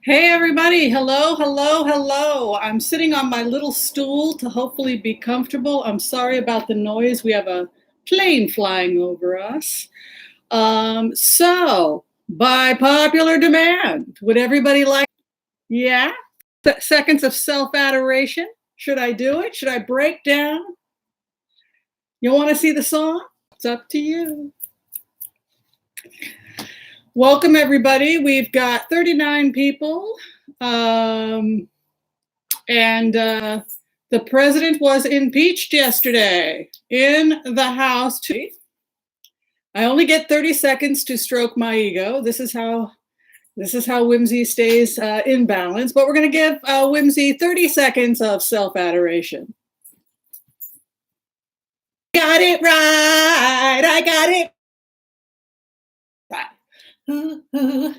Hey everybody, hello, hello, hello. I'm sitting on my little stool to hopefully be comfortable. I'm sorry about the noise. We have a plane flying over us. By popular demand, would everybody like, yeah, seconds of self-adoration? Should I do it? Should I break down? You want to see the song? It's up to you. Welcome everybody. We've got 39 people. The president was impeached yesterday in the House. I only get 30 seconds to stroke my ego. This is how Whimsy stays in balance. But we're going to give Whimsy 30 seconds of self-adoration. Got it right. I got it right. I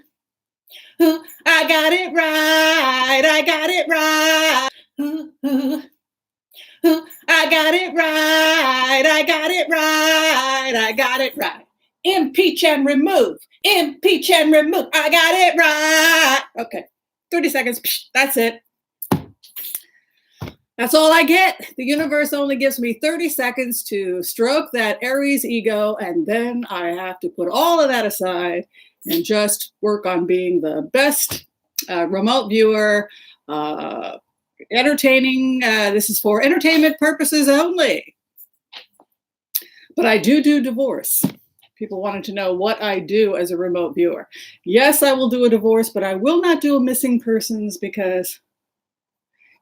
got it right. I got it right. I got it right. I got it right. I got it right. Impeach and remove. Impeach and remove. I got it right. Okay. 30 seconds. That's it. That's all I get. The universe only gives me 30 seconds to stroke that Aries ego, and then I have to put all of that aside and just work on being the best remote viewer, entertaining. This is for entertainment purposes only. But I do divorce. People wanted to know what I do as a remote viewer. Yes, I will do a divorce, but I will not do a missing persons because,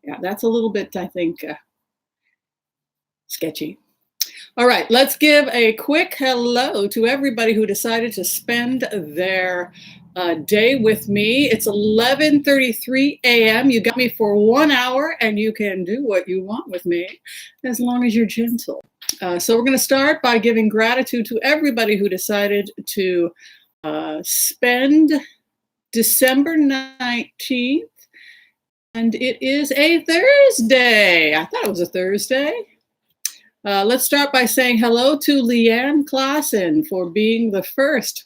yeah, that's a little bit, I think, sketchy. All right, let's give a quick hello to everybody who decided to spend their day with me. It's 11:33 a.m. You got me for 1 hour, and you can do what you want with me as long as you're gentle. So we're going to start by giving gratitude to everybody who decided to spend December 19th. And it is a Thursday. I thought it was a Thursday. Let's start by saying hello to Leanne Klassen for being the first.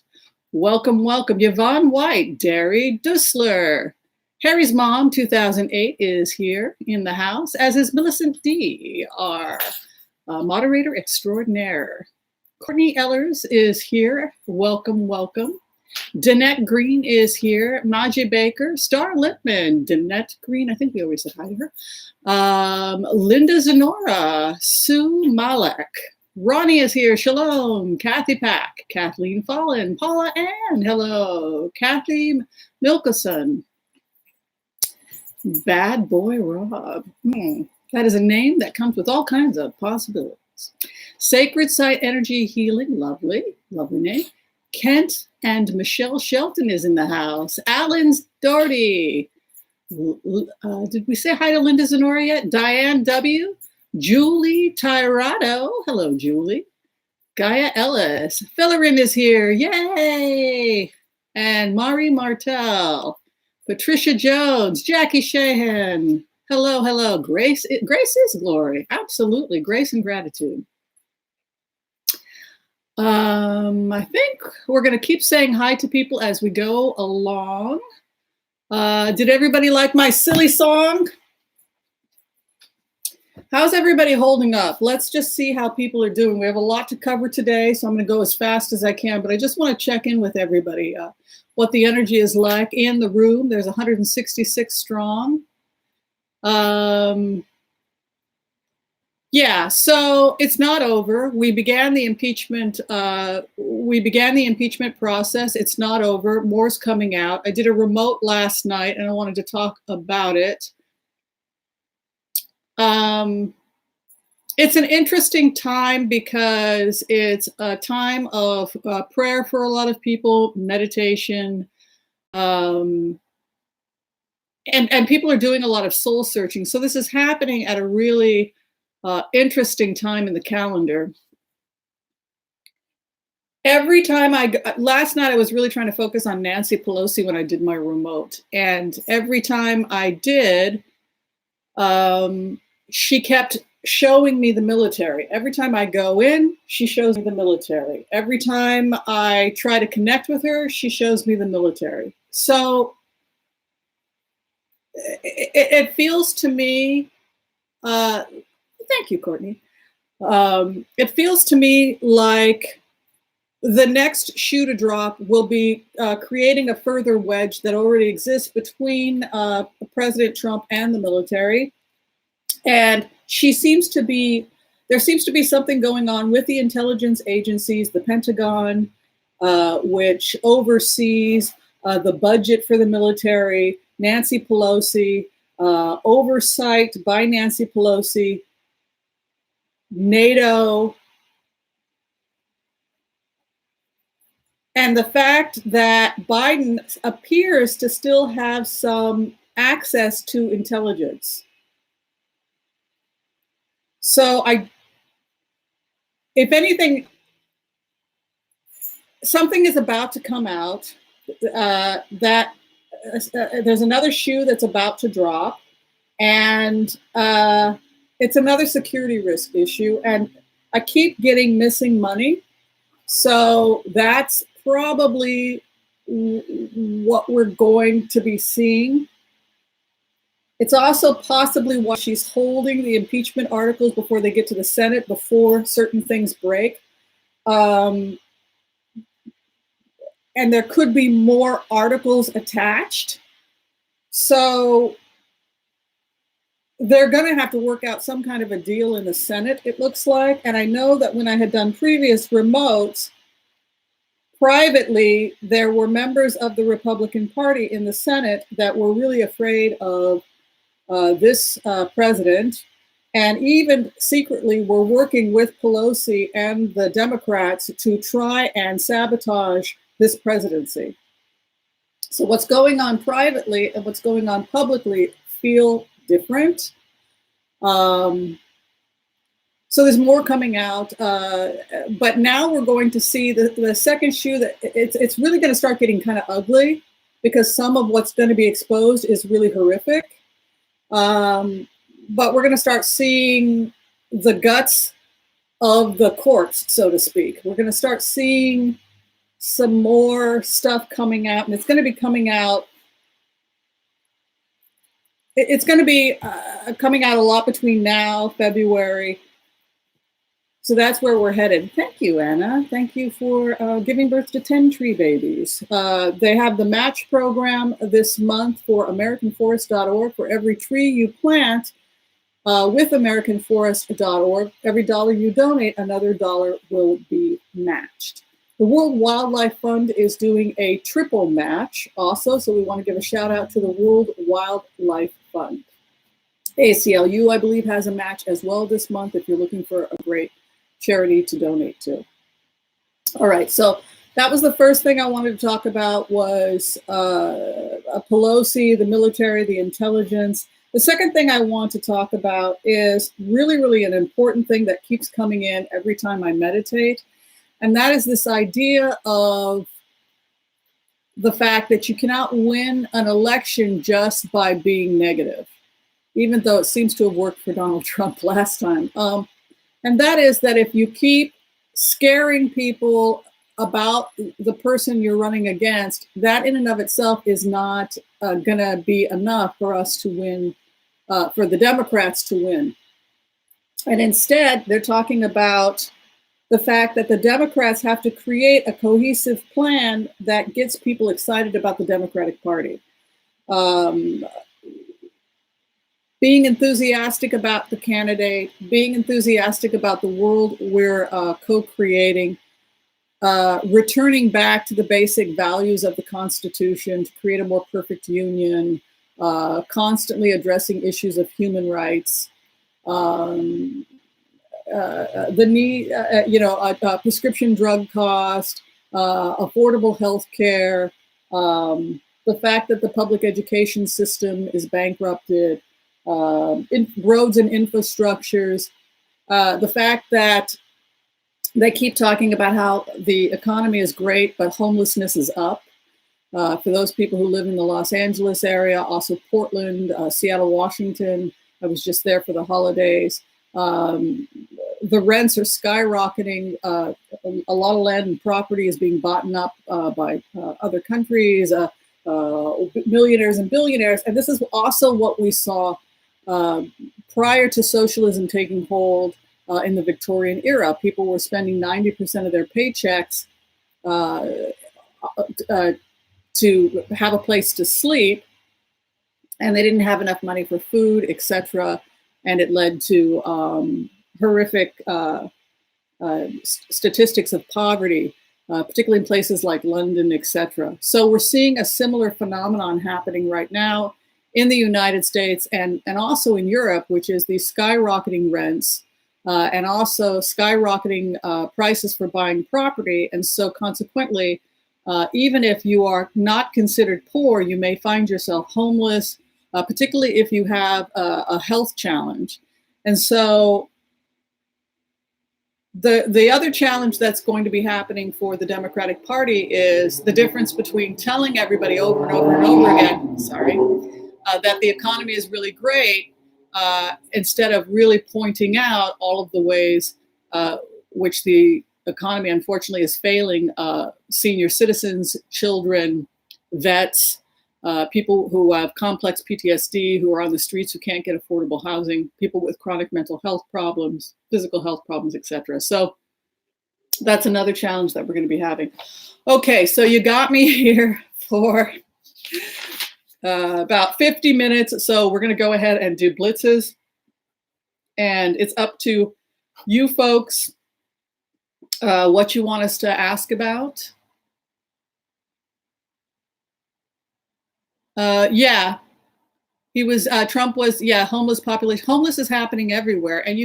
Welcome, welcome. Yvonne White, Derry Dussler. Harry's mom, 2008, is here in the house, as is Millicent D., our moderator extraordinaire. Courtney Ellers is here. Welcome, welcome. Danette Green is here. Maji Baker, Star Lipman, Danette Green, I think we always said hi to her. Linda Zenora, Sue Malek. Ronnie is here. Shalom. Kathy Pack, Kathleen Fallen, Paula Ann, hello. Kathy Milkison. Bad Boy Rob. That is a name that comes with all kinds of possibilities. Sacred Site Energy Healing, lovely, lovely name. Kent and Michelle Shelton is in the house. Alan's Doherty. Did we say hi to Linda Zenora yet? Diane W. Julie Tirado. Hello, Julie. Gaia Ellis. Fillerin is here. Yay! And Mari Martel. Patricia Jones. Jackie Shahan. Hello, hello. Grace is glory. Absolutely. Grace and gratitude. I think we're going to keep saying hi to people as we go along. Did everybody like my silly song? How's everybody holding up? Let's just see how people are doing. We have a lot to cover today, so I'm going to go as fast as I can, but I just want to check in with everybody, what the energy is like in the room. There's 166 strong. Yeah, so it's not over. We began the impeachment. Process. It's not over. More's coming out. I did a remote last night, and I wanted to talk about it. It's an interesting time because it's a time of prayer for a lot of people, meditation, and people are doing a lot of soul searching. So this is happening at a really interesting time in the calendar. Every time last night I was really trying to focus on Nancy Pelosi when I did my remote. And every time I did, she kept showing me the military. Every time I go in, she shows me the military. Every time I try to connect with her, she shows me the military. So it feels to me, thank you, Courtney. It feels to me like the next shoe to drop will be creating a further wedge that already exists between President Trump and the military. And there seems to be something going on with the intelligence agencies, the Pentagon, which oversees the budget for the military, Nancy Pelosi, oversight by Nancy Pelosi, NATO, and the fact that Biden appears to still have some access to intelligence. So if anything, something is about to come out that there's another shoe that's about to drop, and it's another security risk issue. And I keep getting missing money. So that's probably what we're going to be seeing. It's also possibly why she's holding the impeachment articles before they get to the Senate, before certain things break. And there could be more articles attached. So they're going to have to work out some kind of a deal in the Senate, it looks like. And I know that when I had done previous remotes, privately, there were members of the Republican Party in the Senate that were really afraid of this president, and even secretly were working with Pelosi and the Democrats to try and sabotage this presidency. So what's going on privately and what's going on publicly feel different. So there's more coming out, but now we're going to see the second shoe that it's really going to start getting kind of ugly, because some of what's going to be exposed is really horrific. But we're going to start seeing the guts of the courts, so to speak. We're going to start seeing some more stuff coming out, and it's going to be coming out. It's going to be coming out a lot between now, February. So that's where we're headed. Thank you, Anna. Thank you for giving birth to 10 tree babies. They have the match program this month for AmericanForest.org. For every tree you plant with AmericanForest.org, every dollar you donate, another dollar will be matched. The World Wildlife Fund is doing a triple match also, so we want to give a shout out to the World Wildlife Fund. ACLU, I believe, has a match as well this month if you're looking for a great charity to donate to. All right, so that was the first thing I wanted to talk about, was Pelosi, the military, the intelligence. The second thing I want to talk about is really, really an important thing that keeps coming in every time I meditate. And that is this idea of the fact that you cannot win an election just by being negative, even though it seems to have worked for Donald Trump last time. And that is that if you keep scaring people about the person you're running against, that in and of itself is not going to be enough for us to win, for the Democrats to win. And instead, they're talking about the fact that the Democrats have to create a cohesive plan that gets people excited about the Democratic Party. Being enthusiastic about the candidate, being enthusiastic about the world we're co-creating, returning back to the basic values of the Constitution to create a more perfect union, constantly addressing issues of human rights, the need, prescription drug cost, affordable health care, the fact that the public education system is bankrupted, roads and infrastructures, the fact that they keep talking about how the economy is great, but homelessness is up. For those people who live in the Los Angeles area, also Portland, Seattle, Washington. I was just there for the holidays. The rents are skyrocketing. A lot of land and property is being bought up by other countries. millionaires and billionaires. And this is also what we saw prior to socialism taking hold in the Victorian era. People were spending 90% of their paychecks to have a place to sleep, and they didn't have enough money for food, etc. And it led to horrific statistics of poverty, particularly in places like London, etc. So we're seeing a similar phenomenon happening right now in the United States and also in Europe, which is these skyrocketing rents and also skyrocketing prices for buying property. And so consequently, even if you are not considered poor, you may find yourself homeless, particularly if you have a health challenge. And so the other challenge that's going to be happening for the Democratic Party is the difference between telling everybody over and over and over again, that the economy is really great, instead of really pointing out all of the ways which the economy, unfortunately, is failing senior citizens, children, vets, people who have complex PTSD, who are on the streets, who can't get affordable housing, people with chronic mental health problems, physical health problems, etc. So that's another challenge that we're going to be having. Okay, so you got me here for about 50 minutes. So we're going to go ahead and do blitzes. And it's up to you folks what you want us to ask about. Yeah, he was, Trump was, yeah, homeless population. Homeless is happening everywhere. And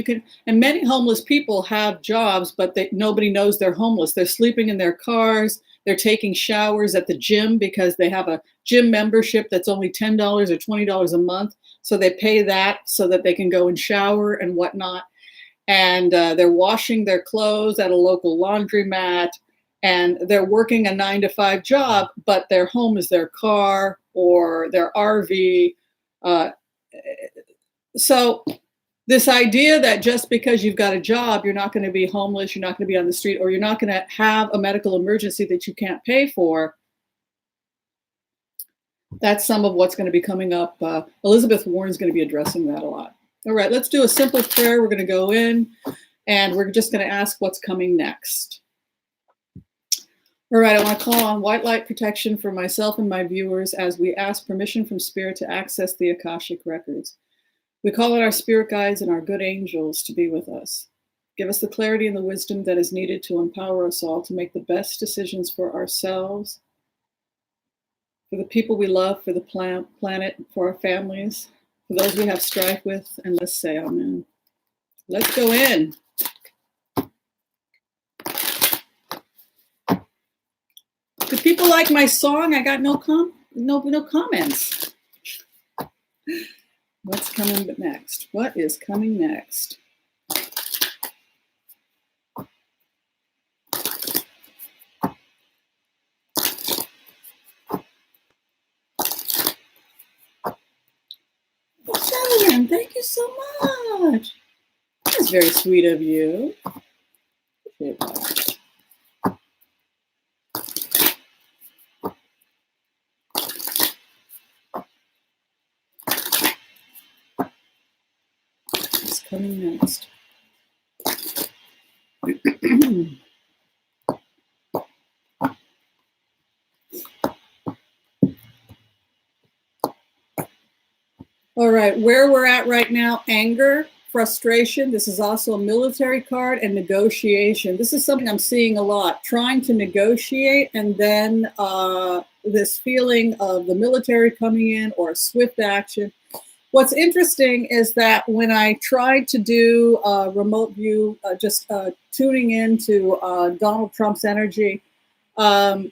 many homeless people have jobs, but nobody knows they're homeless. They're sleeping in their cars. They're taking showers at the gym because they have a gym membership that's only $10 or $20 a month. So they pay that so that they can go and shower and whatnot. And they're washing their clothes at a local laundromat. And they're working a 9-to-5 job, but their home is their car or their RV. So this idea that just because you've got a job, you're not going to be homeless, you're not going to be on the street, or you're not going to have a medical emergency that you can't pay for, that's some of what's going to be coming up. Elizabeth Warren's going to be addressing that a lot. All right, let's do a simple prayer. We're going to go in and we're just going to ask what's coming next. All right, I want to call on white light protection for myself and my viewers as we ask permission from Spirit to access the Akashic records. We call on our spirit guides and our good angels to be with us. Give us the clarity and the wisdom that is needed to empower us all to make the best decisions for ourselves, for the people we love, for the planet, for our families, for those we have strife with, and let's say amen. Let's go in. Do people like my song? I got no comments. What's coming next? What is coming next? Gentlemen, thank you so much. That's very sweet of you. Appreciate that. Coming next. All right, where we're at right now, anger, frustration. This is also a military card, and negotiation. This is something I'm seeing a lot, trying to negotiate, and then this feeling of the military coming in or a swift action. What's interesting is that when I tried to do a remote view, just tuning into Donald Trump's energy, I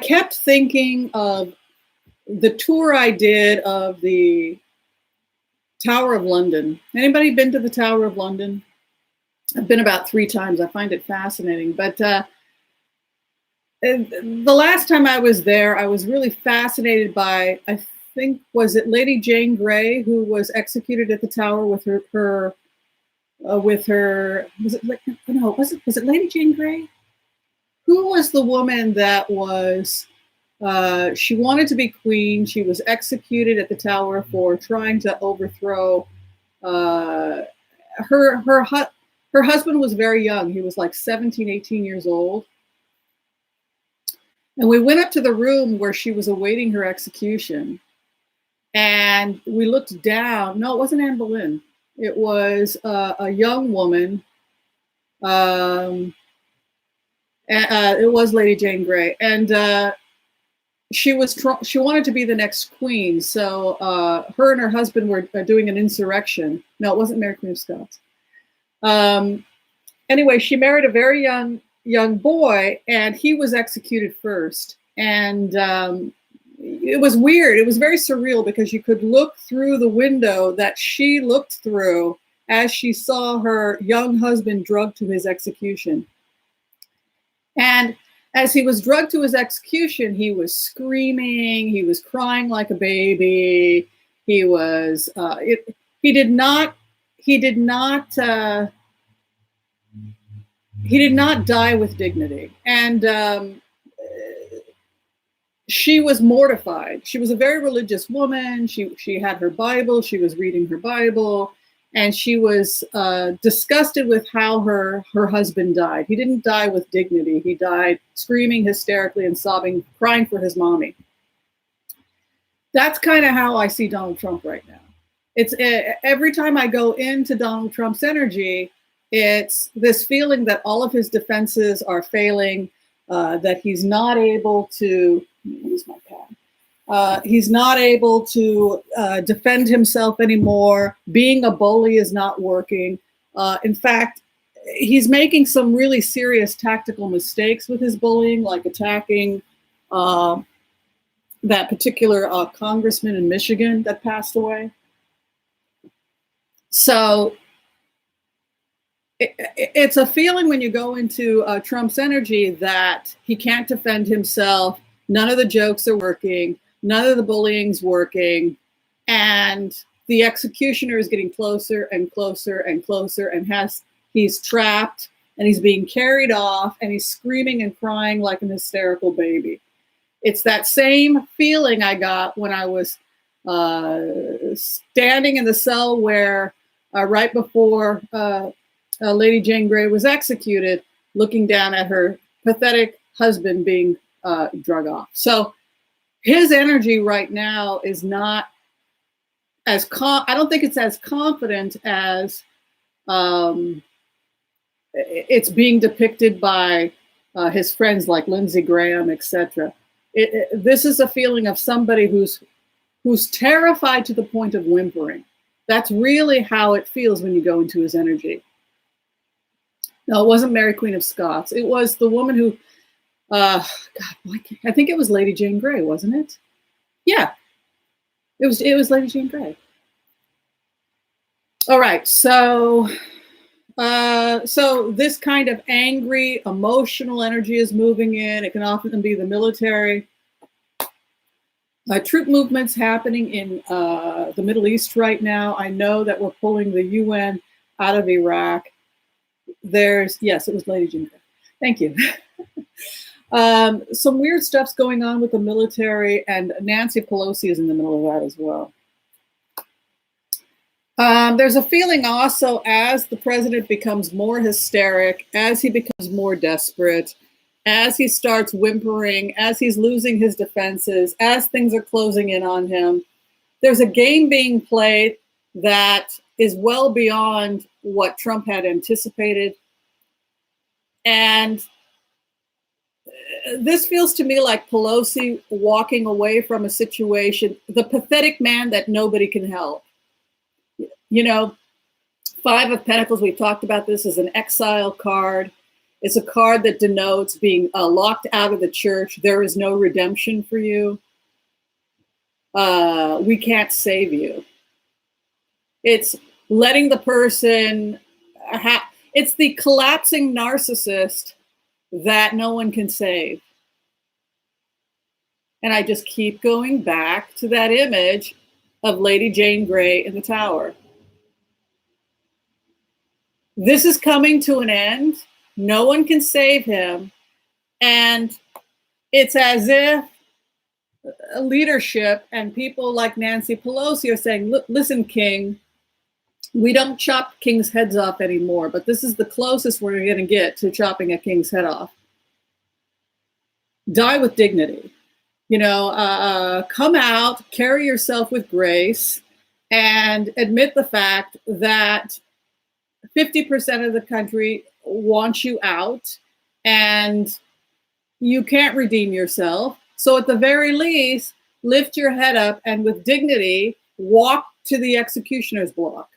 kept thinking of the tour I did of the Tower of London. Anybody been to the Tower of London? I've been about 3 times. I find it fascinating. But the last time I was there, I was really fascinated by, I think, was it Lady Jane Grey who was executed at the tower with her was it Lady Jane Grey? Who was the woman that was She wanted to be queen. She was executed at the Tower for trying to overthrow her husband was very young. He was like 17, 18 years old. And we went up to the room where she was awaiting her execution. And we looked down. No, it wasn't Anne Boleyn. It was a young woman. It was Lady Jane Grey. And she wanted to be the next queen. So her and her husband were doing an insurrection. No, it wasn't Mary Queen of Scots. Anyway, she married a very young boy, and he was executed first. And it was weird. It was very surreal because you could look through the window that she looked through as she saw her young husband drugged to his execution. And as he was drugged to his execution, he was screaming. He was crying like a baby. He was. He did not die with dignity. And she was mortified. She was a very religious woman. She had her Bible. She was reading her Bible. And she was disgusted with how her husband died. He didn't die with dignity. He died screaming hysterically and sobbing, crying for his mommy. That's kind of how I see Donald Trump right now. It's every time I go into Donald Trump's energy, it's this feeling that all of his defenses are failing, that he's not able to use my pad. He's not able to defend himself anymore. Being a bully is not working. In fact, he's making some really serious tactical mistakes with his bullying, like attacking that particular congressman in Michigan that passed away. So it's a feeling when you go into Trump's energy that he can't defend himself. None of the jokes are working. None of the bullying's working, and the executioner is getting closer and closer and closer, and he's trapped, and he's being carried off, and he's screaming and crying like an hysterical baby. It's that same feeling I got when I was standing in the cell where right before Lady Jane Grey was executed, looking down at her pathetic husband being drug off. So his energy right now is not as I don't think it's as confident as it's being depicted by his friends like Lindsey Graham, etc. This is a feeling of somebody who's terrified to the point of whimpering. That's really how it feels when you go into his energy. No, it wasn't Mary Queen of Scots. It was the woman who God, I think it was Lady Jane Grey, wasn't it? Yeah, it was Lady Jane Grey. All right, so this kind of angry, emotional energy is moving in. It can often be the military. Troop movements happening in the Middle East right now. I know that we're pulling the UN out of Iraq. Yes, it was Lady Jane Grey. Thank you. Some weird stuff's going on with the military, and Nancy Pelosi is in the middle of that as well. There's a feeling also as the president becomes more hysteric, as he becomes more desperate, as he starts whimpering, as he's losing his defenses, as things are closing in on him, there's a game being played that is well beyond what Trump had anticipated. And this feels to me like Pelosi walking away from a situation, the pathetic man that nobody can help. You know, Five of Pentacles, we've talked about this, is an exile card. It's a card that denotes being locked out of the church. There is no redemption for you. We can't save you. It's letting the person, it's the collapsing narcissist that no one can save. And I just keep going back to that image of Lady Jane Grey in the tower. This is coming to an end. No one can save him. And it's as if leadership and people like Nancy Pelosi are saying, listen, King, we don't chop king's heads off anymore, but this is the closest we're going to get to chopping a king's head off. Die with dignity. Come out, carry yourself with grace, and admit the fact that 50% of the country wants you out and you can't redeem yourself. So at the very least, lift your head up and with dignity, walk to the executioner's block.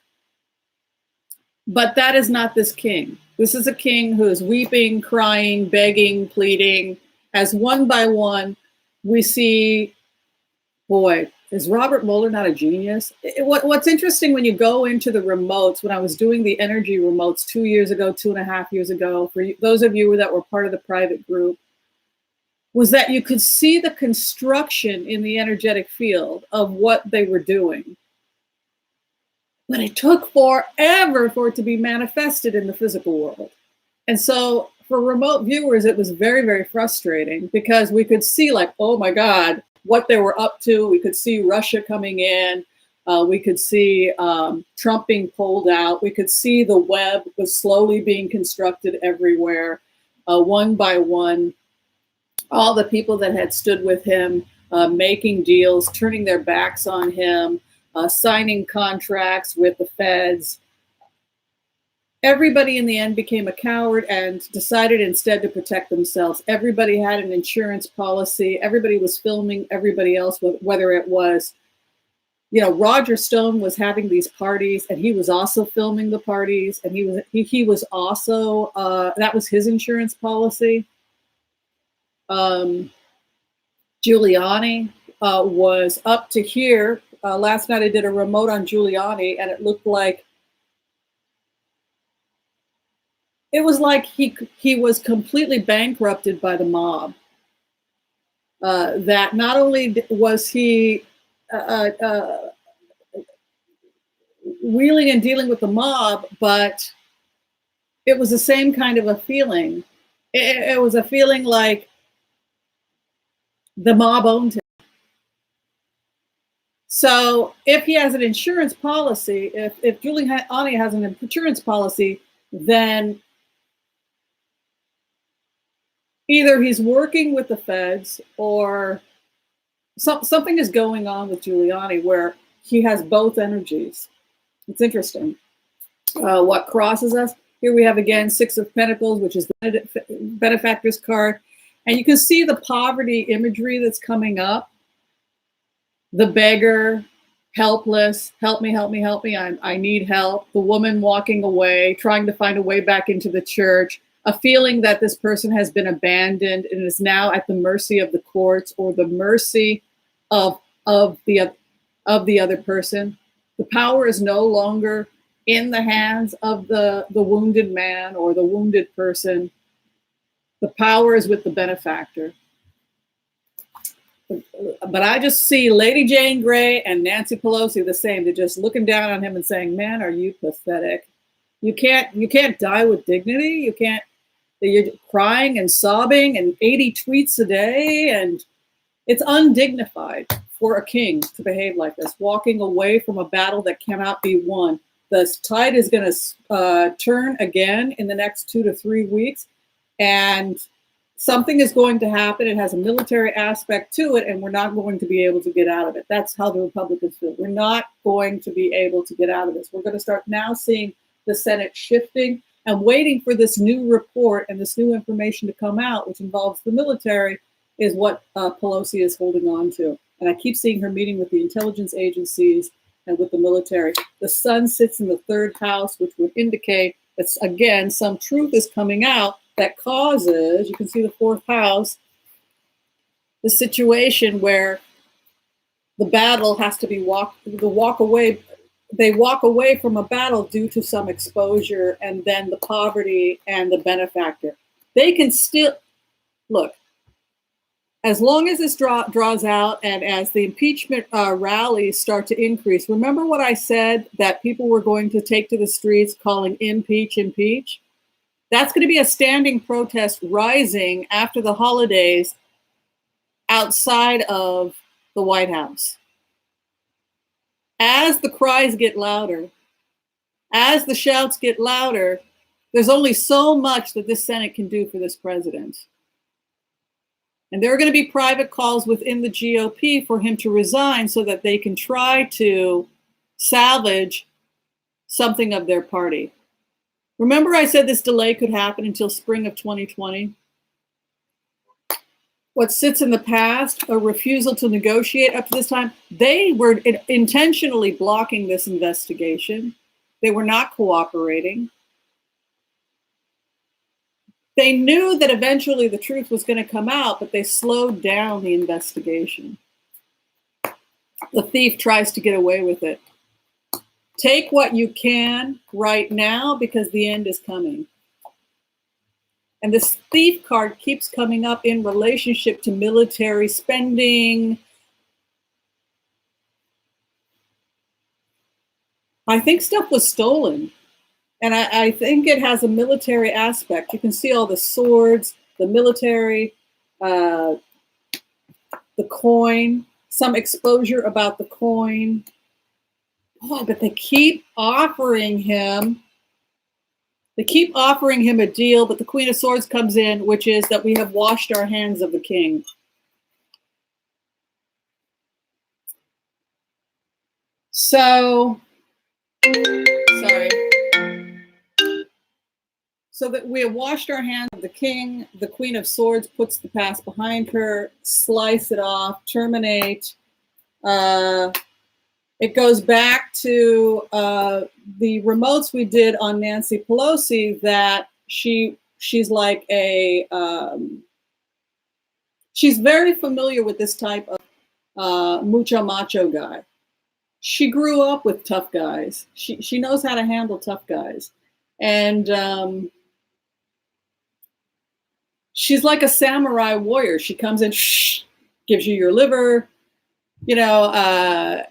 But that is not this king. This is a king who is weeping, crying, begging, pleading, as one by one we see, boy, is Robert Mueller not a genius? What's interesting when you go into the remotes, when I was doing the energy remotes 2 years ago, 2.5 years ago, for those of you that were part of the private group, was that you could see the construction in the energetic field of what they were doing. But it took forever for it to be manifested in the physical world. And so for remote viewers, it was very, very frustrating because we could see like, oh my God, what they were up to. We could see Russia coming in. We could see Trump being pulled out. We could see the web was slowly being constructed everywhere, one by one. All the people that had stood with him, making deals, turning their backs on him, signing contracts with the feds. Everybody in the end became a coward and decided instead to protect themselves. Everybody had an insurance policy. Everybody was filming everybody else, whether it was, Roger Stone was having these parties and he was also filming the parties, and he was also, that was his insurance policy. Giuliani was up to here. Last night I did a remote on Giuliani, and it looked like he was completely bankrupted by the mob. That not only was he wheeling and dealing with the mob, but it was the same kind of a feeling. It was a feeling like the mob owned him. So if he has an insurance policy, if Giuliani has an insurance policy, then either he's working with the feds or something is going on with Giuliani where he has both energies. It's interesting. What crosses us? Here we have again 6 of Pentacles, which is the benefactor's card. And you can see the poverty imagery that's coming up. The beggar, helpless, help me, help me, help me, I need help. The woman walking away, trying to find a way back into the church. A feeling that this person has been abandoned and is now at the mercy of the courts or the mercy of the other person. The power is no longer in the hands of the wounded man or the wounded person. The power is with the benefactor. But I just see Lady Jane Grey and Nancy Pelosi the same. They're just looking down on him and saying, "Man, are you pathetic? You can't die with dignity. You can't. You're crying and sobbing and 80 tweets a day, and it's undignified for a king to behave like this, walking away from a battle that cannot be won. The tide is going to turn again in the next 2 to 3 weeks, and something is going to happen. It has a military aspect to it, and we're not going to be able to get out of it. That's how the Republicans feel. We're not going to be able to get out of this. We're going to start now seeing the Senate shifting and waiting for this new report and this new information to come out, which involves the military, is what Pelosi is holding on to. And I keep seeing her meeting with the intelligence agencies and with the military. The sun sits in the 3rd house, which would indicate that, again, some truth is coming out that causes, you can see the 4th house, the situation where the battle has to be they walk away from a battle due to some exposure, and then the poverty and the benefactor. They can still, look, as long as this draws out and as the impeachment rallies start to increase, remember what I said that people were going to take to the streets calling impeach, impeach? That's going to be a standing protest rising after the holidays outside of the White House. As the cries get louder, as the shouts get louder, there's only so much that this Senate can do for this president. And there are going to be private calls within the GOP for him to resign so that they can try to salvage something of their party. Remember I said this delay could happen until spring of 2020? What sits in the past, a refusal to negotiate up to this time, they were intentionally blocking this investigation. They were not cooperating. They knew that eventually the truth was going to come out, but they slowed down the investigation. The thief tries to get away with it. Take what you can right now because the end is coming. And this thief card keeps coming up in relationship to military spending. I think stuff was stolen. And I think it has a military aspect. You can see all the swords, the military, the coin, some exposure about the coin. Oh, but they keep offering him. They keep offering him a deal, but the Queen of Swords comes in, which is that we have washed our hands of the king. So, sorry. So that we have washed our hands of the king, the Queen of Swords puts the past behind her, slice it off, terminate. It goes back to the remotes we did on Nancy Pelosi that she's like a, she's very familiar with this type of mucho macho guy. She grew up with tough guys. She knows how to handle tough guys. And she's like a samurai warrior. She comes in, gives you your liver, you know,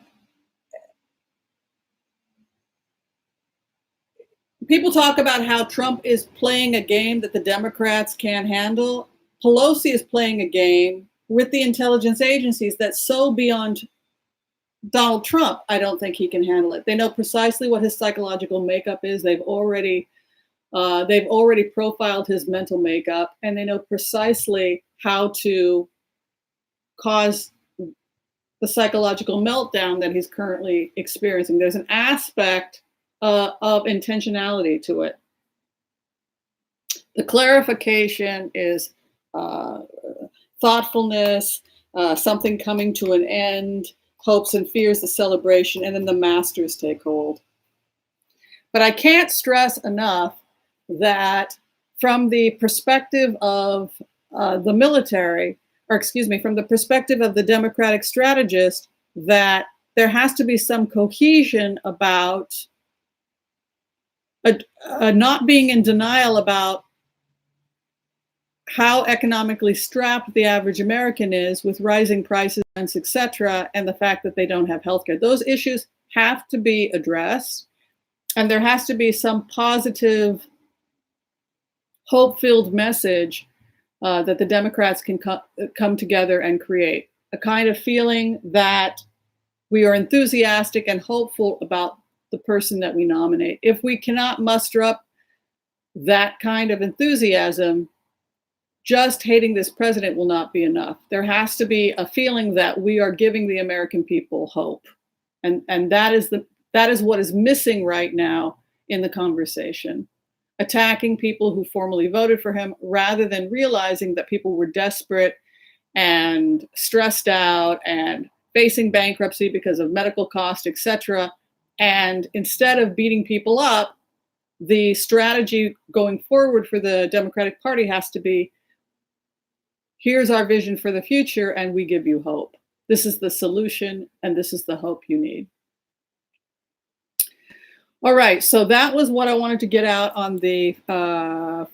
people talk about how Trump is playing a game that the Democrats can't handle. Pelosi is playing a game with the intelligence agencies that's so beyond Donald Trump. I don't think he can handle it. They know precisely what his psychological makeup is. They've already profiled his mental makeup, and they know precisely how to cause the psychological meltdown that he's currently experiencing. There's an aspect of intentionality to it. The clarification is thoughtfulness, something coming to an end, hopes and fears, the celebration, and then the masters take hold. But I can't stress enough that from the perspective of the military, or excuse me, from the perspective of the Democratic strategist, that there has to be some cohesion about not being in denial about how economically strapped the average American is with rising prices, etc., and the fact that they don't have healthcare. Those issues have to be addressed, and there has to be some positive, hope-filled message that the Democrats can come together and create. A kind of feeling that we are enthusiastic and hopeful about the person that we nominate. If we cannot muster up that kind of enthusiasm, just hating this president will not be enough. There has to be a feeling that we are giving the American people hope. And that is what is missing right now in the conversation. Attacking people who formally voted for him rather than realizing that people were desperate and stressed out and facing bankruptcy because of medical costs, etc. And instead of beating people up, the strategy going forward for the Democratic Party has to be, here's our vision for the future, and we give you hope. This is the solution, and this is the hope you need. All right, so that was what I wanted to get out on the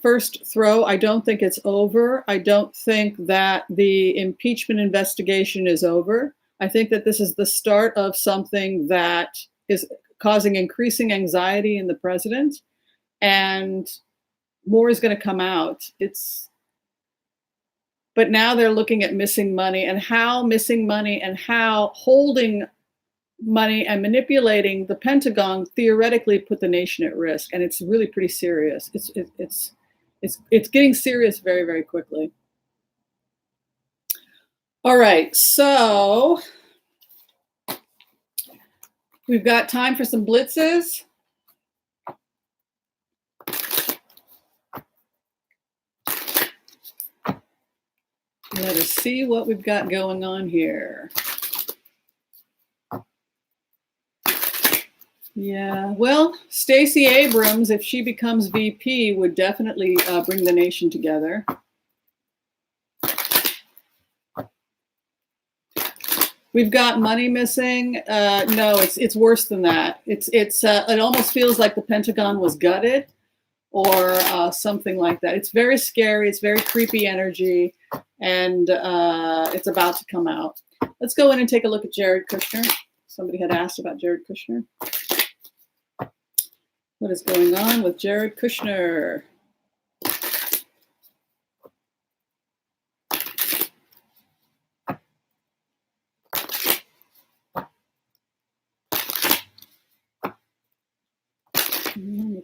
first throw. I don't think it's over. I don't think that the impeachment investigation is over. I think that this is the start of something that is causing increasing anxiety in the president, and more is going to come out. But now they're looking at missing money and how missing money and how holding money and manipulating the Pentagon theoretically put the nation at risk. And it's really pretty serious. It's getting serious very, very quickly. All right, so we've got time for some blitzes. Let us see what we've got going on here. Yeah, well, Stacey Abrams, if she becomes VP, would definitely bring the nation together. We've got money missing. No, it's worse than that. It almost feels like the Pentagon was gutted, or something like that. It's very scary. It's very creepy energy, and it's about to come out. Let's go in and take a look at Jared Kushner. Somebody had asked about Jared Kushner. What is going on with Jared Kushner?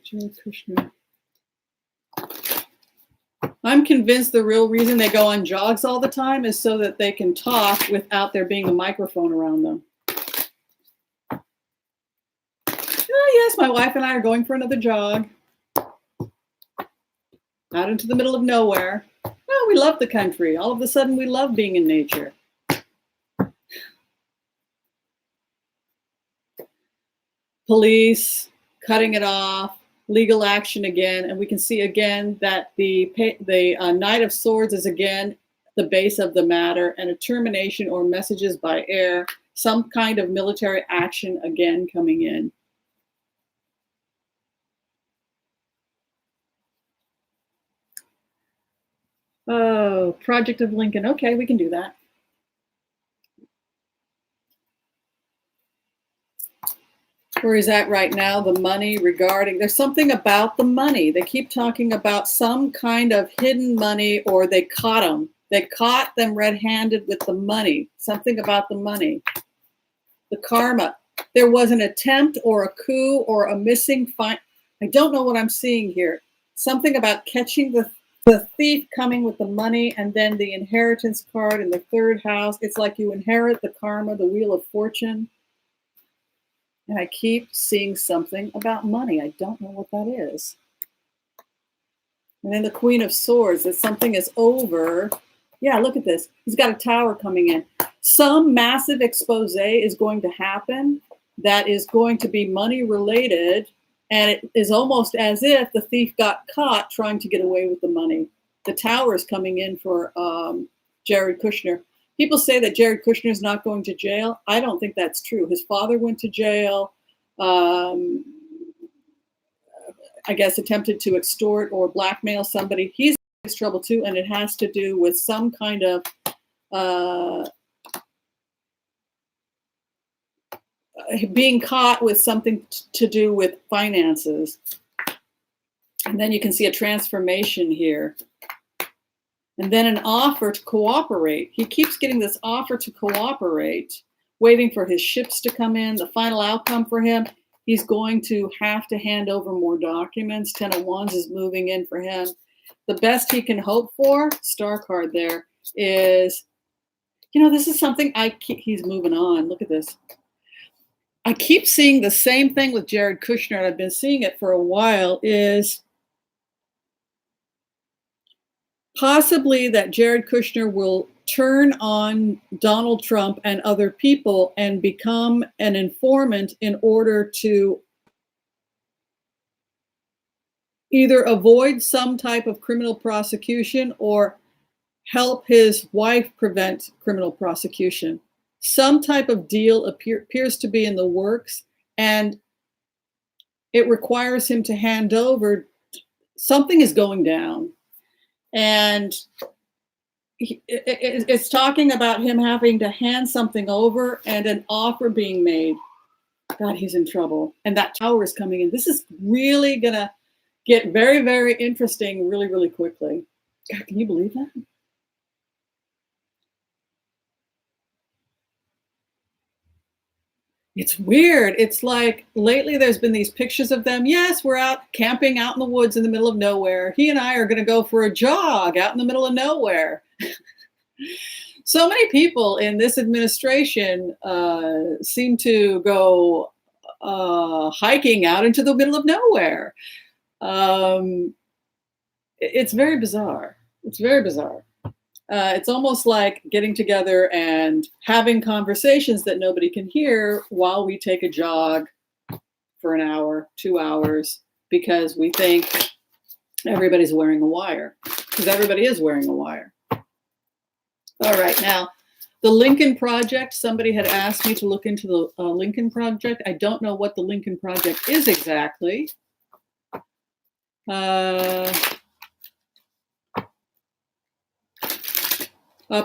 Jared Kushner. I'm convinced the real reason they go on jogs all the time is so that they can talk without there being a microphone around them. Oh, yes, my wife and I are going for another jog. Out into the middle of nowhere. Oh, we love the country. All of a sudden, we love being in nature. Police cutting it off. Legal action again, and we can see again that the Knight of Swords is again the base of the matter, and a termination or messages by air, some kind of military action again coming in. Oh, Project of Lincoln. Okay, we can do that. Where he's at right now, the money regarding, there's something about the money. They keep talking about some kind of hidden money, or they caught them. They caught them red-handed with the money. Something about the money. The karma. There was an attempt or a coup or a missing I don't know what I'm seeing here. Something about catching the thief coming with the money, and then the inheritance card in the third house. It's like you inherit the karma, the wheel of fortune. And I keep seeing something about money. I don't know what that is. And then the Queen of Swords, that something is over. Yeah, look at this. He's got a tower coming in. Some massive expose is going to happen that is going to be money related. And it is almost as if the thief got caught trying to get away with the money. The tower is coming in for Jared Kushner. People say that Jared Kushner is not going to jail. I don't think that's true. His father went to jail, I guess attempted to extort or blackmail somebody. He's in trouble too, and it has to do with some kind of being caught with something to do with finances. And then you can see a transformation here. And then an offer to cooperate. He keeps getting this offer to cooperate, waiting for his ships to come in. The final outcome for him, he's going to have to hand over more documents. 10 of Wands is moving in for him. The best he can hope for, star card there, is, this is something he's moving on. Look at this. I keep seeing the same thing with Jared Kushner, and I've been seeing it for a while, is possibly that Jared Kushner will turn on Donald Trump and other people and become an informant in order to either avoid some type of criminal prosecution or help his wife prevent criminal prosecution. Some type of deal appears to be in the works, and it requires him to hand over. Something is going down. And it's talking about him having to hand something over and an offer being made. God, he's in trouble. And that tower is coming in. This is really going to get very, very interesting really, really quickly. God, can you believe that? It's weird. It's like lately there's been these pictures of them. Yes, we're out camping out in the woods in the middle of nowhere. He and I are going to go for a jog out in the middle of nowhere. So many people in this administration seem to go hiking out into the middle of nowhere. It's very bizarre. It's very bizarre. It's almost like getting together and having conversations that nobody can hear while we take a jog for an hour, 2 hours, because we think everybody's wearing a wire, because everybody is wearing a wire. All right, now, the Lincoln Project, somebody had asked me to look into the Lincoln Project. I don't know what the Lincoln Project is exactly.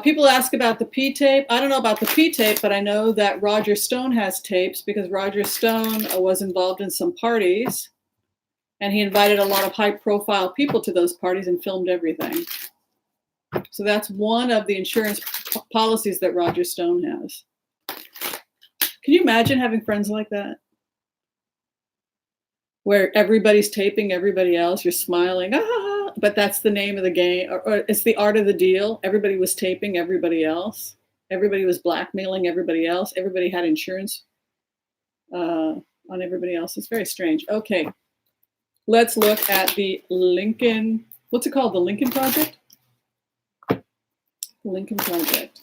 People ask about the P-tape. I don't know about the P-tape, but I know that Roger Stone has tapes because Roger Stone was involved in some parties, and he invited a lot of high-profile people to those parties and filmed everything. So that's one of the insurance policies that Roger Stone has. Can you imagine having friends like that? Where everybody's taping everybody else, you're smiling, but that's the name of the game, or it's the art of the deal. Everybody was taping everybody else. Everybody was blackmailing everybody else. Everybody had insurance on everybody else. It's very strange. Okay, let's look at the Lincoln, what's it called? The Lincoln Project? The Lincoln Project.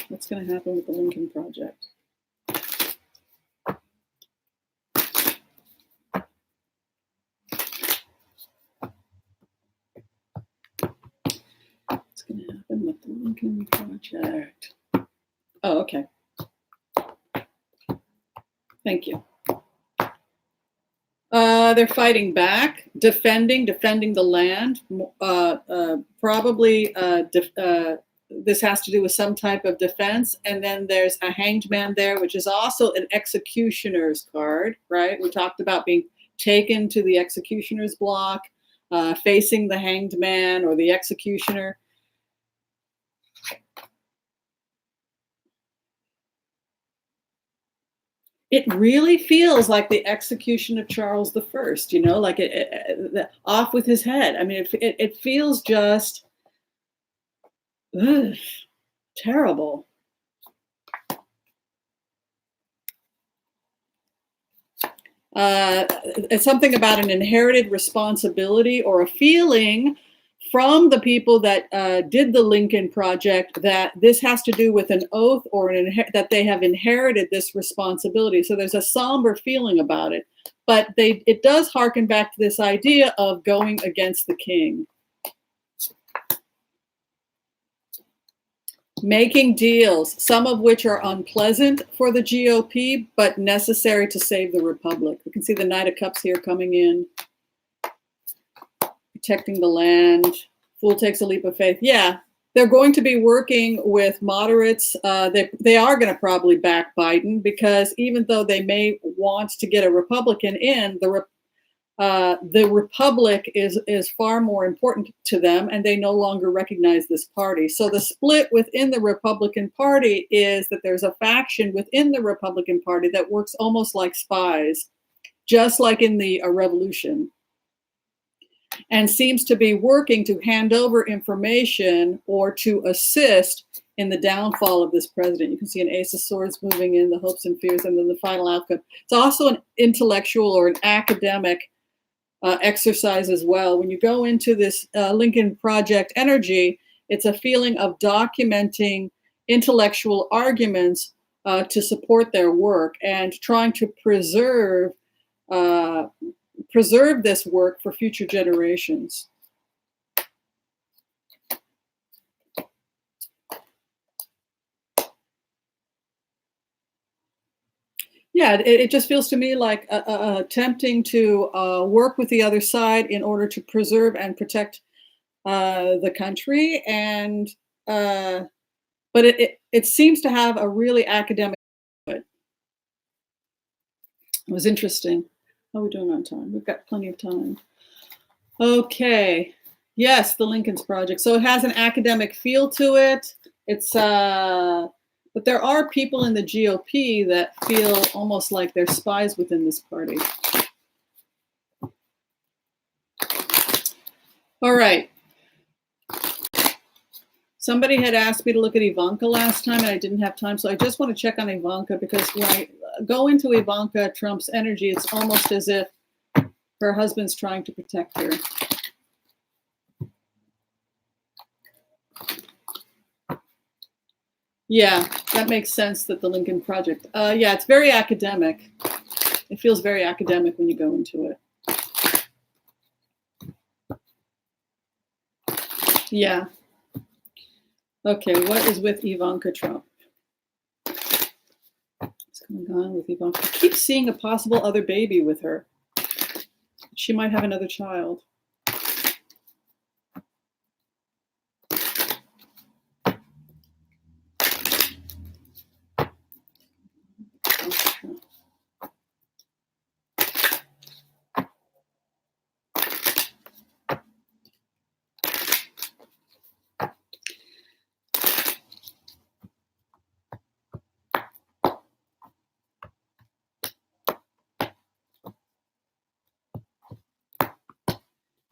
What's going to happen with the Lincoln Project? What's going to happen with the Lincoln Project? Oh, okay. Thank you. They're fighting back, defending the land. Probably this has to do with some type of defense. And then there's a hanged man there, which is also an executioner's card, right? We talked about being taken to the executioner's block, facing the hanged man or the executioner. It really feels like the execution of Charles I, you know, like off with his head. I mean, it feels just terrible. It's something about an inherited responsibility or a feeling from the people that did the Lincoln Project that this has to do with an oath or that they have inherited this responsibility. So there's a somber feeling about it, but it does harken back to this idea of going against the king. Making deals, some of which are unpleasant for the GOP, but necessary to save the republic. We can see the Knight of Cups here coming in. Protecting the land. Fool takes a leap of faith. Yeah, they're going to be working with moderates. They are going to probably back Biden because even though they may want to get a Republican in, the Republic is far more important to them, and they no longer recognize this party. So the split within the Republican Party is that there's a faction within the Republican Party that works almost like spies, just like in the Revolution, and seems to be working to hand over information or to assist in the downfall of this president. You can see an Ace of Swords moving in, the hopes and fears, and then the final outcome. It's also an intellectual or an academic exercise as well. When you go into this Lincoln Project energy, it's a feeling of documenting intellectual arguments to support their work and trying to preserve this work for future generations. Yeah, it just feels to me like attempting to work with the other side in order to preserve and protect the country, and but it seems to have a really academic. It was interesting. How are we doing on time? We've got plenty of time. Okay. Yes, the Lincoln's Project. So it has an academic feel to it. It's but there are people in the GOP that feel almost like they're spies within this party. All right. Somebody had asked me to look at Ivanka last time, and I didn't have time, so I just want to check on Ivanka, because when I go into Ivanka Trump's energy, it's almost as if her husband's trying to protect her. Yeah, that makes sense, that the Lincoln Project. Yeah, it's very academic. It feels very academic when you go into it. Yeah. Okay, what is with Ivanka Trump? What's going on with Ivanka? I keep seeing a possible other baby with her. She might have another child.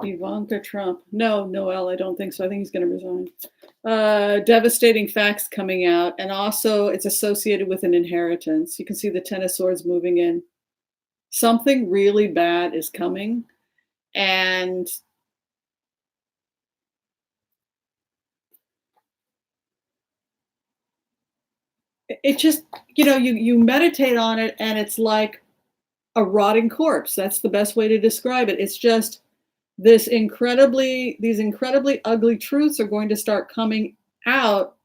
Ivanka Trump. No, Noel, I don't think so. I think he's going to resign. Devastating facts coming out. And also, it's associated with an inheritance. You can see the Ten of Swords moving in. Something really bad is coming. And it just, you meditate on it, and it's like a rotting corpse. That's the best way to describe it. It's just these incredibly ugly truths are going to start coming out.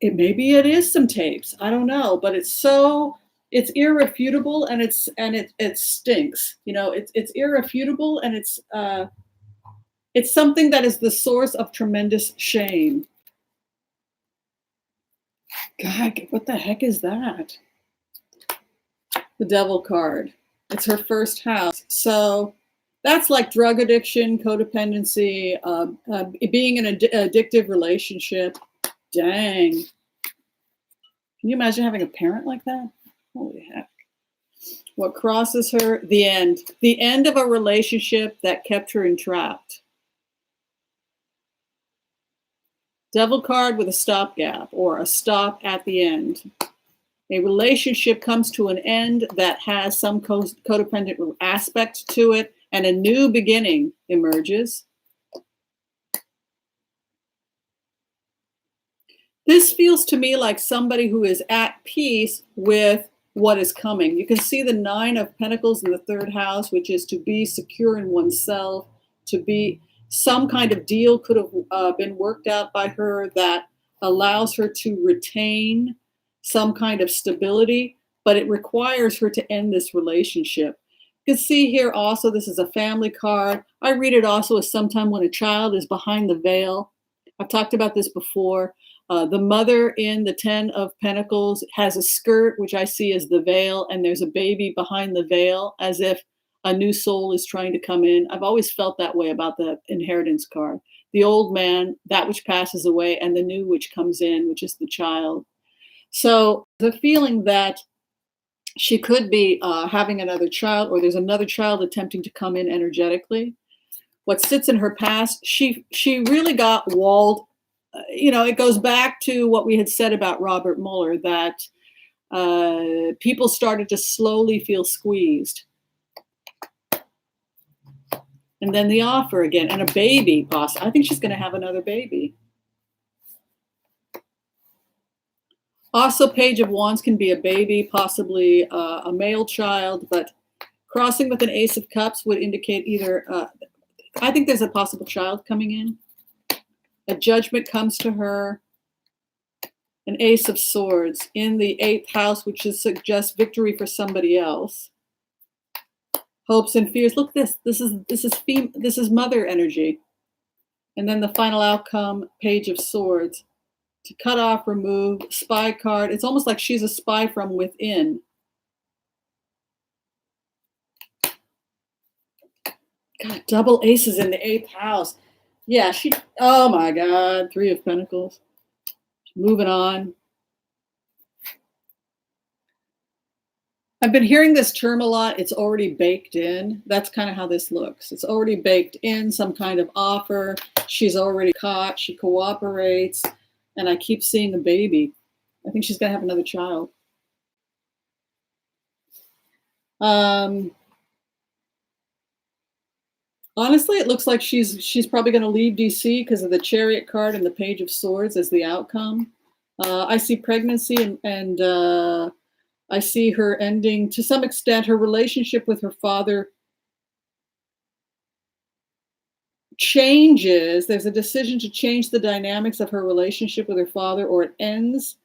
Maybe it is some tapes, I don't know, but it's irrefutable, and it stinks. It's irrefutable, and it's something that is the source of tremendous shame. God, what the heck is that? The Devil card. It's her first house. So that's like drug addiction, codependency, being in an addictive relationship. Dang. Can you imagine having a parent like that? Holy heck. What crosses her? The end. The end of a relationship that kept her entrapped. Devil card with a stopgap, or a stop at the end. A relationship comes to an end that has some codependent aspect to it, and a new beginning emerges. This feels to me like somebody who is at peace with what is coming. You can see the Nine of Pentacles in the third house, which is to be secure in oneself, to be some kind of deal could have been worked out by her that allows her to retain some kind of stability, but it requires her to end this relationship. You can see here also, this is a family card. I read it also as sometime when a child is behind the veil. I've talked about this before. The mother in the Ten of Pentacles has a skirt, which I see as the veil, and there's a baby behind the veil, as if a new soul is trying to come in. I've always felt that way about the inheritance card. The old man, that which passes away, and the new which comes in, which is the child. So the feeling that she could be having another child, or there's another child attempting to come in energetically. What sits in her past, she really got walled. It goes back to what we had said about Robert Mueller, that people started to slowly feel squeezed. And then the offer again, and a baby, possibly. I think she's going to have another baby. Also, Page of Wands can be a baby, possibly a male child, but crossing with an Ace of Cups would indicate either, I think there's a possible child coming in. A judgment comes to her. An Ace of Swords in the 8th house, which suggests victory for somebody else. Hopes and fears. Look, this is mother energy. And then the final outcome, Page of Swords. To cut off, remove, spy card. It's almost like she's a spy from within. God, double aces in the 8th house. Yeah, oh my God, 3 of Pentacles. Moving on. I've been hearing this term a lot. It's already baked in. That's kind of how this looks. It's already baked in, some kind of offer. She's already caught. She cooperates. And I keep seeing a baby. I think she's going to have another child. Honestly, it looks like she's probably going to leave DC because of the Chariot card and the Page of Swords as the outcome. I see pregnancy and I see her ending, to some extent, her relationship with her father changes. There's a decision to change the dynamics of her relationship with her father, or it ends.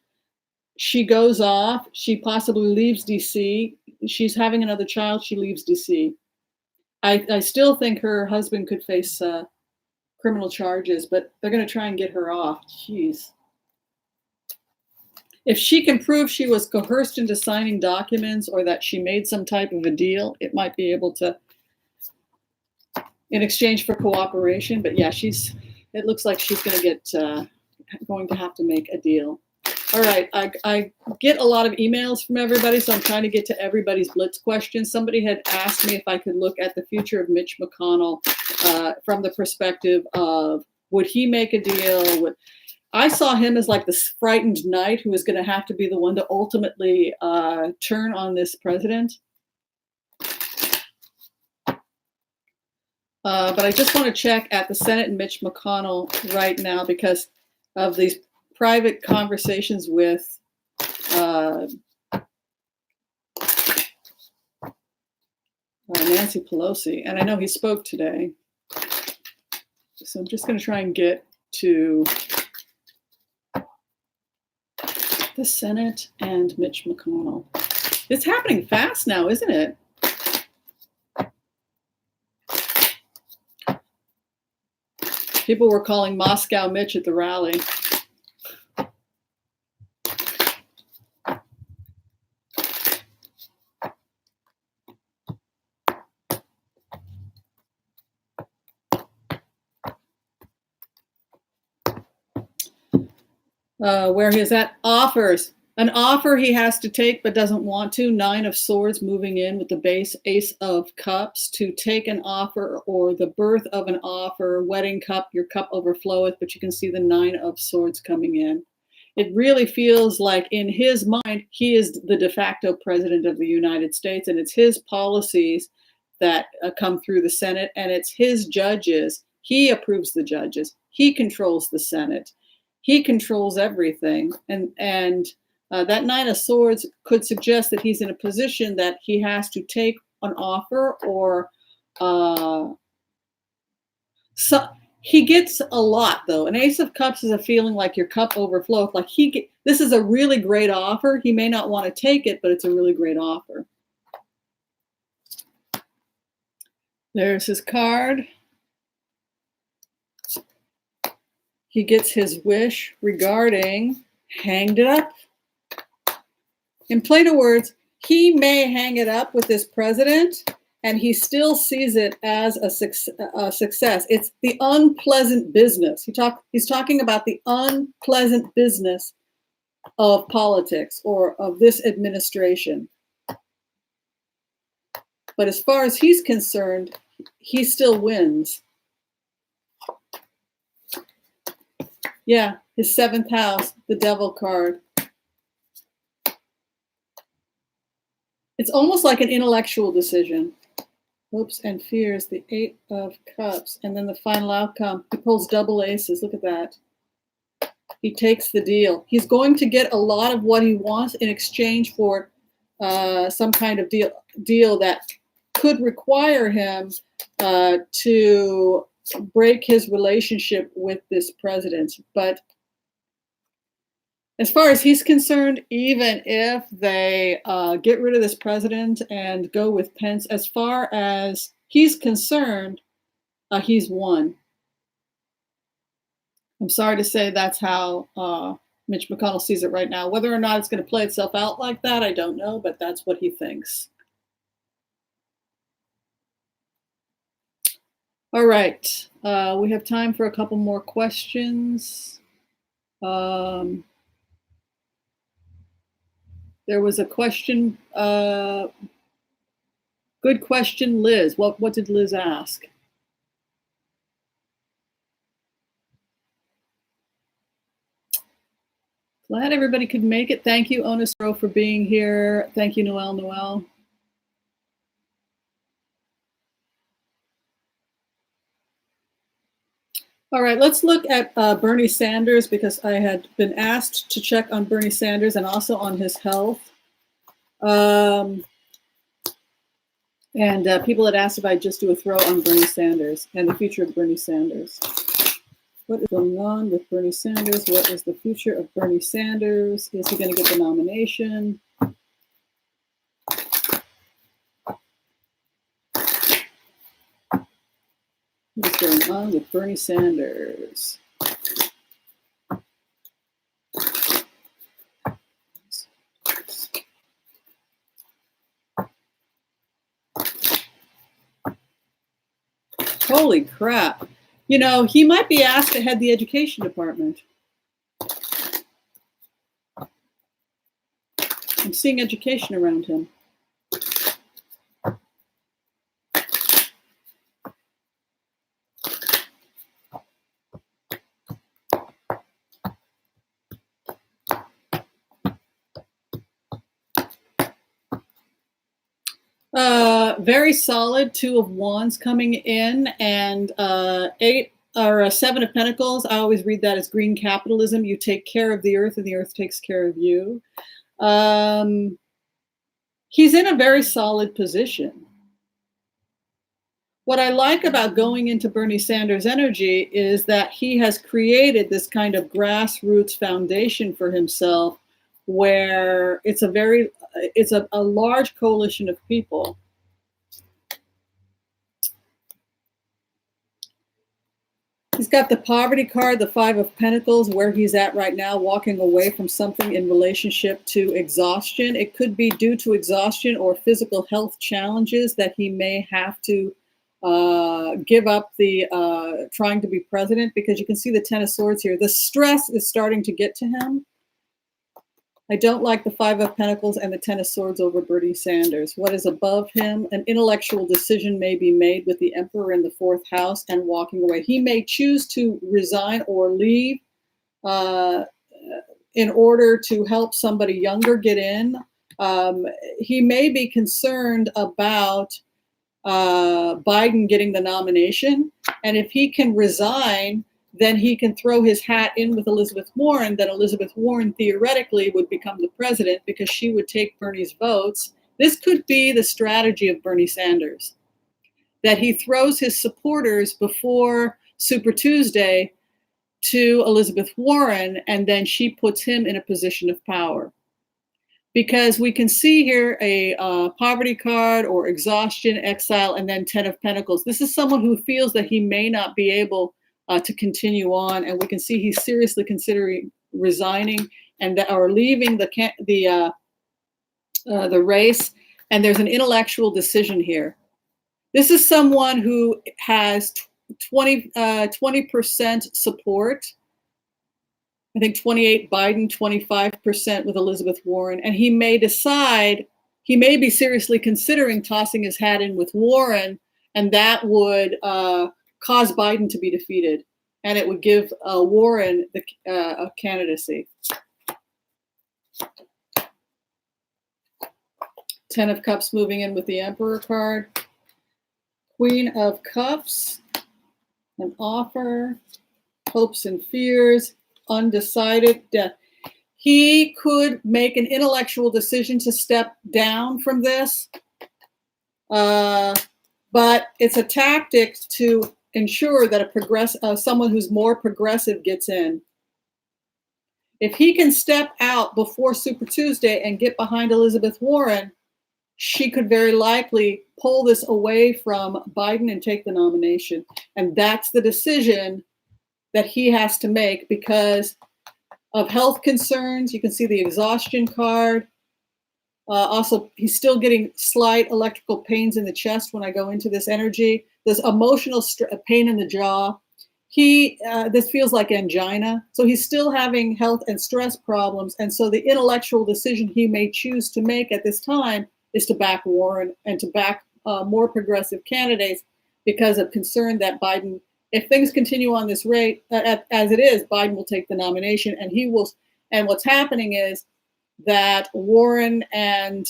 She goes off. She possibly leaves DC. She's having another child. She leaves DC. I still think her husband could face criminal charges, but they're going to try and get her off. Jeez. If she can prove she was coerced into signing documents or that she made some type of a deal, it might be able to, in exchange for cooperation. But yeah, it looks like she's going to have to make a deal. All right, I get a lot of emails from everybody, so I'm trying to get to everybody's blitz questions. Somebody had asked me if I could look at the future of Mitch McConnell from the perspective of, would he make a deal? I saw him as like this frightened knight who was going to have to be the one to ultimately turn on this president. But I just want to check at the Senate and Mitch McConnell right now because of these private conversations with Nancy Pelosi. And I know he spoke today. So I'm just going to try and get to the Senate and Mitch McConnell. It's happening fast now, isn't it? People were calling Moscow Mitch at the rally. Where he is at offers. An offer he has to take but doesn't want to. 9 of Swords moving in with the base Ace of Cups to take an offer or the birth of an offer. Wedding cup, your cup overfloweth, but you can see the 9 of Swords coming in. It really feels like in his mind, he is the de facto president of the United States, and it's his policies that come through the Senate, and it's his judges. He approves the judges. He controls the Senate. He controls everything, and that 9 of Swords could suggest that he's in a position that he has to take an offer or so he gets a lot, though. An Ace of Cups is a feeling like your cup overflows. Like this is a really great offer. He may not want to take it, but it's a really great offer. There's his card. He gets his wish regarding hanged it up. In plainer words, he may hang it up with this president, and he still sees it as a success. It's the unpleasant business. He's talking about the unpleasant business of politics or of this administration. But as far as he's concerned, he still wins. Yeah, his 7th house, the Devil card. It's almost like an intellectual decision. Hopes and fears, the 8 of Cups. And then the final outcome, he pulls double aces. Look at that. He takes the deal. He's going to get a lot of what he wants in exchange for some kind of deal that could require him to break his relationship with this president. But as far as he's concerned, even if they get rid of this president and go with Pence, as far as he's concerned, he's won. I'm sorry to say that's how Mitch McConnell sees it right now. Whether or not it's going to play itself out like that, I don't know, but that's what he thinks. All right, we have time for a couple more questions. There was a question. Good question, Liz. What did Liz ask? Glad everybody could make it. Thank you, Onisro, for being here. Thank you, Noel. All right, let's look at Bernie Sanders, because I had been asked to check on Bernie Sanders and also on his health. And people had asked if I'd just do a throw on Bernie Sanders and the future of Bernie Sanders. What is going on with Bernie Sanders? What is the future of Bernie Sanders? Is he going to get the nomination? What is going on with Bernie Sanders? Holy crap. You know, he might be asked to head the education department. I'm seeing education around him. Very solid 2 of Wands coming in, and 8 or 7 of Pentacles. I always read that as green capitalism. You take care of the earth and the earth takes care of you. He's in a very solid position. What I like about going into Bernie Sanders' energy is that he has created this kind of grassroots foundation for himself, where it's a large coalition of people. He's got the poverty card, the 5 of Pentacles, where he's at right now, walking away from something in relationship to exhaustion. It could be due to exhaustion or physical health challenges that he may have to give up the trying to be president, because you can see the 10 of Swords here. The stress is starting to get to him. I don't like the 5 of Pentacles and the 10 of Swords over Bernie Sanders. What is above him? An intellectual decision may be made with the Emperor in the 4th house and walking away. He may choose to resign or leave in order to help somebody younger get in. He may be concerned about Biden getting the nomination. And if he can resign, then he can throw his hat in with Elizabeth Warren. Then Elizabeth Warren theoretically would become the president, because she would take Bernie's votes. This could be the strategy of Bernie Sanders, that he throws his supporters before Super Tuesday to Elizabeth Warren, and then she puts him in a position of power. Because we can see here a poverty card or exhaustion, exile, and then 10 of Pentacles. This is someone who feels that he may not be able to continue on, and we can see he's seriously considering resigning or leaving the race. And there's an intellectual decision here. This is someone who has 20% support. I think 28 Biden, 25% with Elizabeth Warren, and he may decide, he may be seriously considering tossing his hat in with Warren, and that would cause Biden to be defeated, and it would give Warren a candidacy. 10 of Cups moving in with the Emperor card. Queen of Cups, an offer, hopes and fears, undecided, death. He could make an intellectual decision to step down from this, but it's a tactic to ensure that someone who's more progressive gets in. If he can step out before Super Tuesday and get behind Elizabeth Warren, she could very likely pull this away from Biden and take the nomination. And that's the decision that he has to make because of health concerns. You can see the exhaustion card. Also, he's still getting slight electrical pains in the chest when I go into this energy. There's emotional pain in the jaw. this feels like angina. So he's still having health and stress problems. And so the intellectual decision he may choose to make at this time is to back Warren and to back more progressive candidates because of concern that Biden, if things continue on this rate as it is, Biden will take the nomination and he will. And what's happening is that Warren and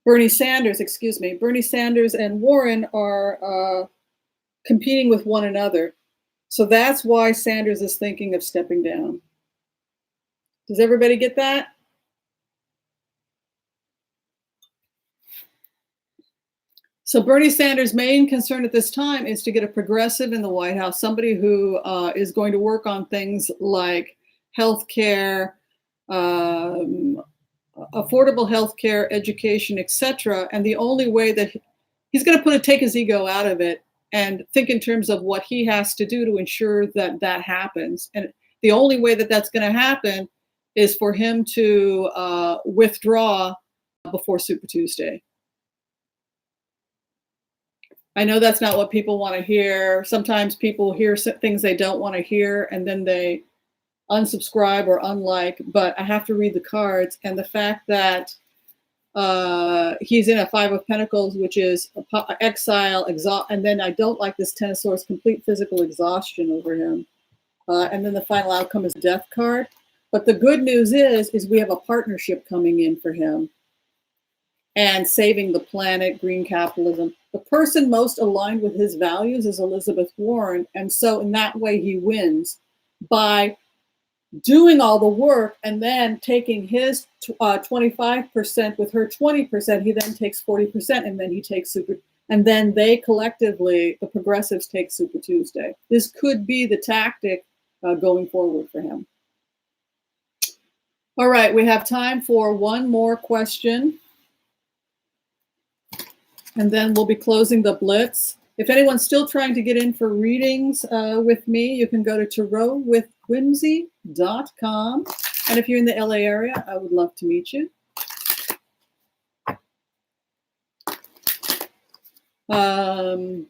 Bernie Sanders and Warren are competing with one another. So that's why Sanders is thinking of stepping down. Does everybody get that? So Bernie Sanders' main concern at this time is to get a progressive in the White House, somebody who is going to work on things like health care, affordable health care, education, etc. And the only way that he's going to take his ego out of it and think in terms of what he has to do to ensure that that happens. And the only way that that's going to happen is for him to withdraw before Super Tuesday. I know that's not what people want to hear. Sometimes people hear things they don't want to hear and then they unsubscribe or unlike, but I have to read the cards. And the fact that he's in a Five of Pentacles, which is exile, and then I don't like this Ten of Swords, complete physical exhaustion over him. And then the final outcome is Death card. But the good news is we have a partnership coming in for him and saving the planet, green capitalism. The person most aligned with his values is Elizabeth Warren. And so in that way, he wins by doing all the work and then taking his 25% with her 20%. He then takes 40% and then he takes Super. And then they collectively, the progressives, take Super Tuesday. This could be the tactic going forward for him. All right, we have time for one more question. And then we'll be closing the Blitz. If anyone's still trying to get in for readings with me, you can go to tarotwithwhimsy.com. And if you're in the LA area, I would love to meet you. And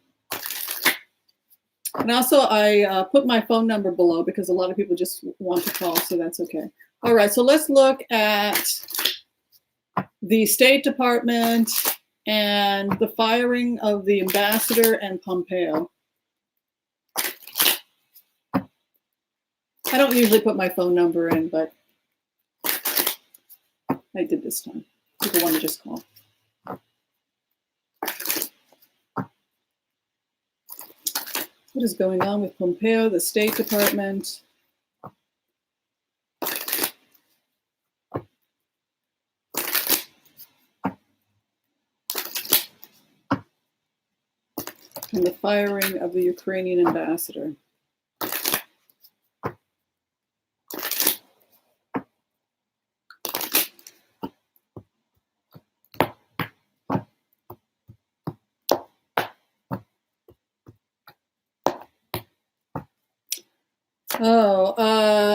also, I put my phone number below because a lot of people just want to call, so that's okay. All right, so let's look at the State Department and the firing of the ambassador and Pompeo. I don't usually put my phone number in, but I did this time. People want to just call. What is going on with Pompeo, the State Department? And the firing of the Ukrainian ambassador.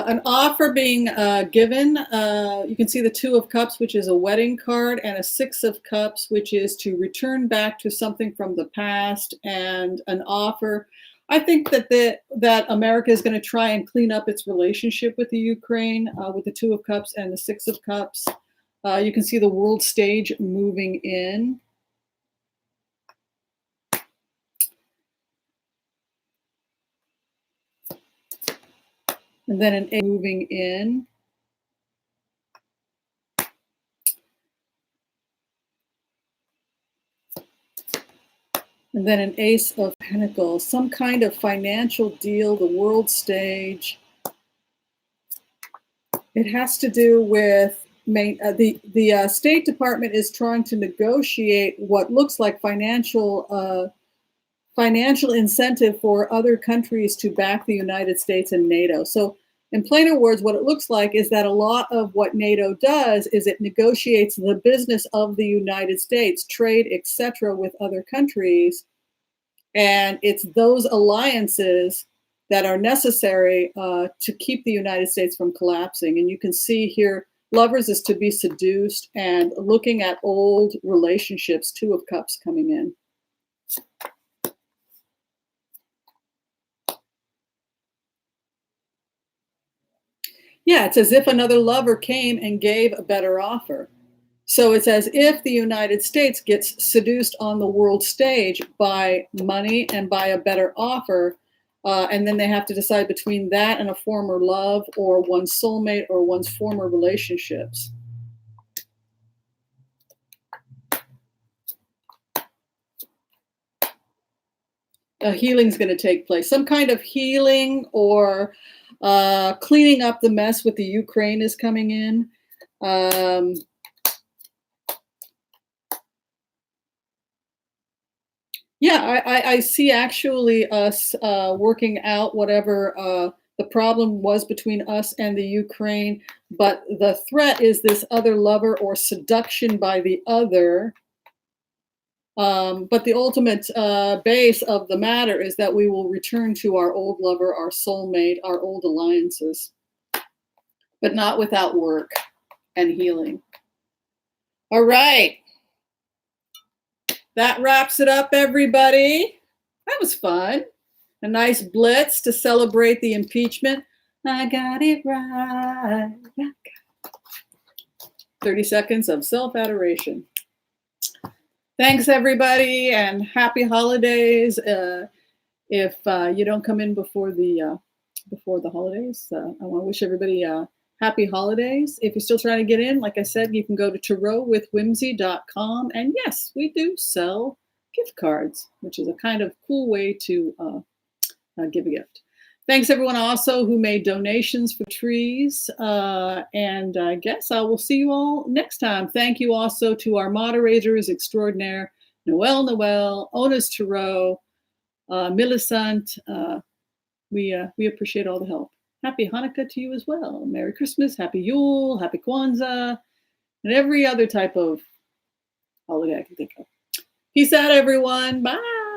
An offer being given. You can see the Two of Cups, which is a wedding card, and a Six of Cups, which is to return back to something from the past, and an offer. I think that America is going to try and clean up its relationship with the Ukraine with the Two of Cups and the Six of Cups. You can see the world stage moving in. And then an A moving in. And then an Ace of Pentacles, some kind of financial deal, the world stage. It has to do with the State Department is trying to negotiate what looks like financial incentive for other countries to back the United States and NATO. So in plainer words, what it looks like is that a lot of what NATO does is it negotiates the business of the United States, trade, etc., with other countries. And it's those alliances that are necessary to keep the United States from collapsing. And you can see here, Lovers is to be seduced and looking at old relationships, Two of Cups coming in. Yeah, it's as if another lover came and gave a better offer. So it's as if the United States gets seduced on the world stage by money and by a better offer. And then they have to decide between that and a former love or one's soulmate or one's former relationships. A healing's going to take place. Some kind of healing or cleaning up the mess with the Ukraine is coming in. Yeah, I see actually us working out whatever the problem was between us and the Ukraine, but the threat is this other lover or seduction by the other. But the ultimate base of the matter is that we will return to our old lover, our soulmate, our old alliances, but not without work and healing. All right. That wraps it up, everybody. That was fun. A nice blitz to celebrate the impeachment. I got it right. 30 seconds of self-adoration. Thanks, everybody, and happy holidays. If you don't come in before the holidays, I want to wish everybody happy holidays. If you're still trying to get in, like I said, you can go to tarotwithwhimsy.com. And yes, we do sell gift cards, which is a kind of cool way to give a gift. Thanks, everyone, also who made donations for trees. And I guess I will see you all next time. Thank you also to our moderators extraordinaire, Noel, Onis Tarot, Millicent. We appreciate all the help. Happy Hanukkah to you as well. Merry Christmas, Happy Yule, Happy Kwanzaa, and every other type of holiday I can think of. Peace out, everyone. Bye.